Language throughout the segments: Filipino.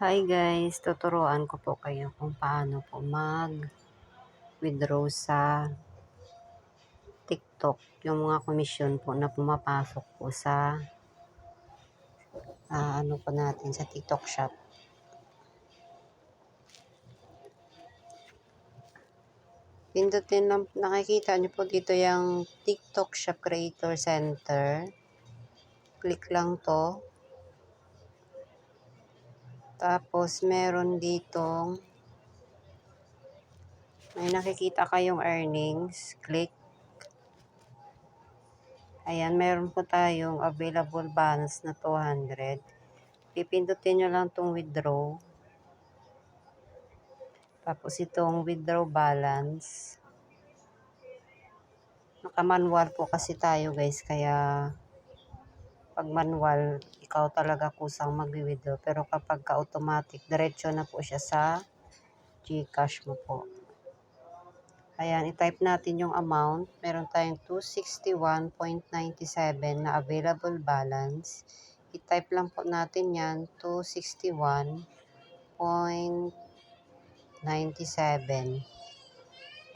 Hi guys, tuturuan ko po kayo kung paano po mag-withdraw sa TikTok. Yung mga komisyon po na pumapasok po sa ano po natin sa TikTok shop. Pindutin lang, nakikita niyo po dito yung TikTok Shop Creator Center. Click lang to. Tapos meron ditong may nakikita kayong earnings. Click. Ayan, meron po tayong available balance na 200. Pipindutin nyo lang itong withdraw. Tapos itong withdraw balance. Naka-manual po kasi tayo guys. Kaya pag manual, ikaw talaga kusang mag-withdraw. Pero kapag ka-automatic, diretso na po siya sa GCash mo po. Ayan, i-type natin yung amount. Meron tayong 261.97 na available balance. I-type lang po natin yan, 261.97.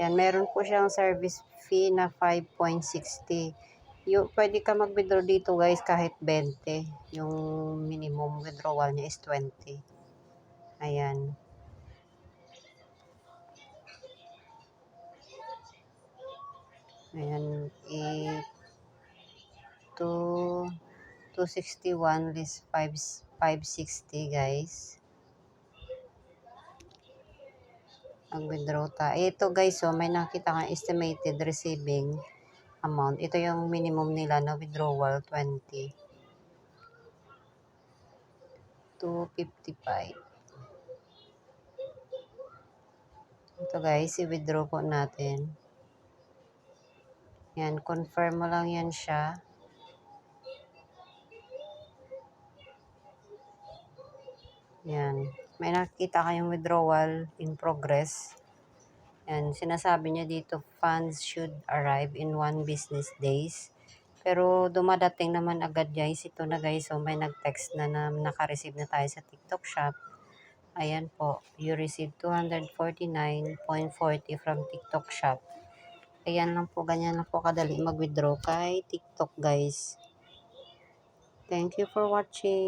Yan, meron po siyang service fee na 5.60. Pwede ka mag-withdraw dito guys kahit 20. Yung minimum withdrawal niya is 20. Ayan. Ayan, 261 less 560 guys. Mag-withdraw ta. Ito guys, so may nakita kang estimated receiving amount. Ito yung minimum nila na withdrawal, 20. 255. Ito guys, i-withdraw po natin. Yan, confirm mo lang yan siya. Yan. May nakita kayong withdrawal in progress. Yan, sinasabi niya dito, funds should arrive in 1 business days. Pero dumadating naman agad guys. Ito na guys, so may nag-text na naka-receive na tayo sa TikTok shop. Ayan po, you received 249.40 from TikTok shop. Ayan lang po, ganyan lang po kadali mag-withdraw kay TikTok guys. Thank you for watching.